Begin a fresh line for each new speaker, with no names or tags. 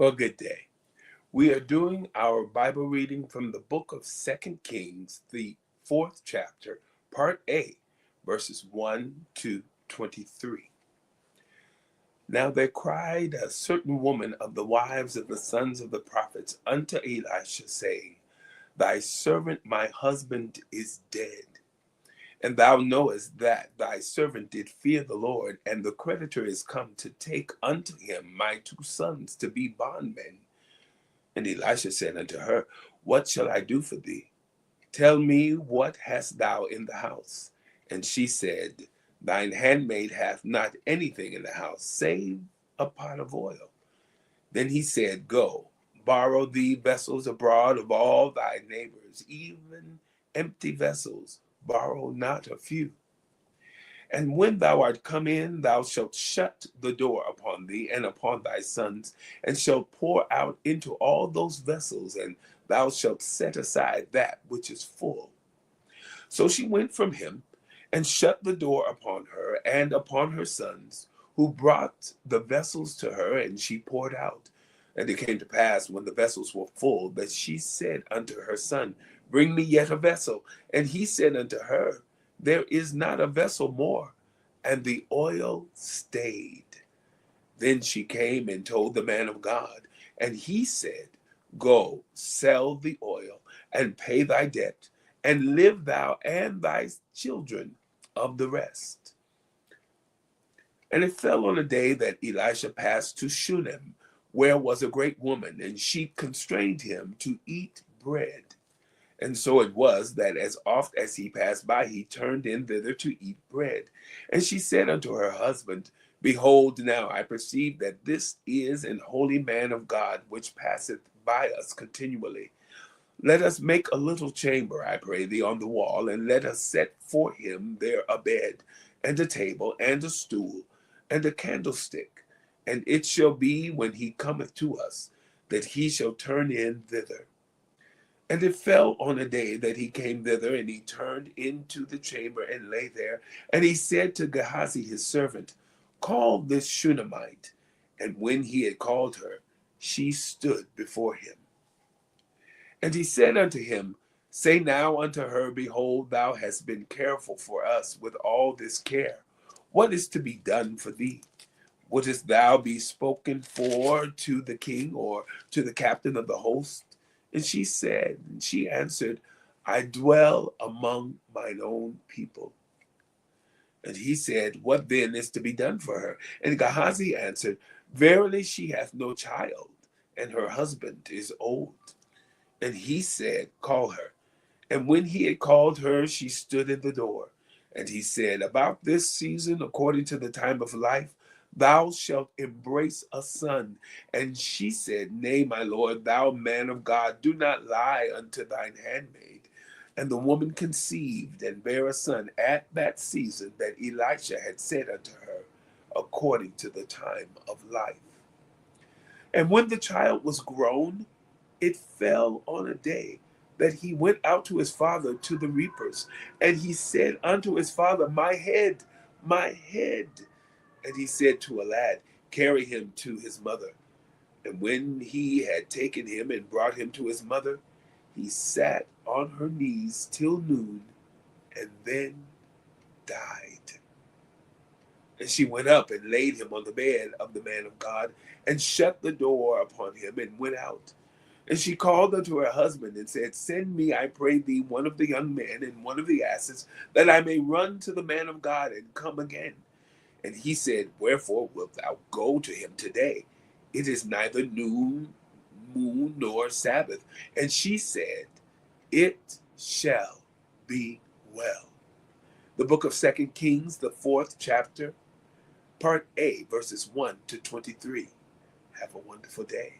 Well, good day. We are doing our Bible reading from the book of Second Kings, the fourth chapter, part A, verses 1 to 23. Now there cried a certain woman of the wives of the sons of the prophets unto Elisha, saying, Thy servant my husband is dead. And thou knowest that thy servant did fear the Lord, and the creditor is come to take unto him my two sons to be bondmen. And Elisha said unto her, What shall I do for thee? Tell me, what hast thou in the house? And she said, Thine handmaid hath not anything in the house, save a pot of oil. Then he said, Go, borrow thee vessels abroad of all thy neighbors, even empty vessels, borrow not a few. And when thou art come in, thou shalt shut the door upon thee and upon thy sons, and shalt pour out into all those vessels, and thou shalt set aside that which is full. So she went from him, and shut the door upon her and upon her sons, who brought the vessels to her, and she poured out. And it came to pass, when the vessels were full, that she said unto her son, Bring me yet a vessel. And he said unto her, There is not a vessel more. And the oil stayed. Then she came and told the man of God, and he said, Go, sell the oil, and pay thy debt, and live thou and thy children of the rest. And it fell on a day that Elisha passed to Shunem, where was a great woman, and she constrained him to eat bread. And so it was that as oft as he passed by, he turned in thither to eat bread. And she said unto her husband, Behold, now I perceive that this is an holy man of God, which passeth by us continually. Let us make a little chamber, I pray thee, on the wall, and let us set for him there a bed, and a table, and a stool, and a candlestick. And it shall be, when he cometh to us, that he shall turn in thither. And it fell on a day that he came thither, and he turned into the chamber and lay there. And he said to Gehazi his servant, Call this Shunammite. And when he had called her, she stood before him. And he said unto him, Say now unto her, Behold, thou hast been careful for us with all this care. What is to be done for thee? Wouldst thou be spoken for to the king, or to the captain of the host? And she answered, I dwell among mine own people. And he said, What then is to be done for her? And Gehazi answered, Verily she hath no child, and her husband is old. And he said, Call her. And when he had called her, she stood in the door. And he said, About this season, according to the time of life, thou shalt embrace a son. And she said, Nay, my lord, thou man of God, do not lie unto thine handmaid. And the woman conceived and bare a son at that season that Elisha had said unto her, according to the time of life. And when the child was grown, it fell on a day that he went out to his father to the reapers. And he said unto his father, My head, my head. And he said to a lad, Carry him to his mother. And when he had taken him and brought him to his mother, he sat on her knees till noon, and then died. And she went up and laid him on the bed of the man of God, and shut the door upon him, and went out. And she called unto her husband and said, Send me, I pray thee, one of the young men and one of the asses, that I may run to the man of God and come again. And he said, Wherefore wilt thou go to him today? It is neither noon, moon, nor Sabbath. And she said, It shall be well. The book of Second Kings, the fourth chapter, part A, verses 1 to 23. Have a wonderful day.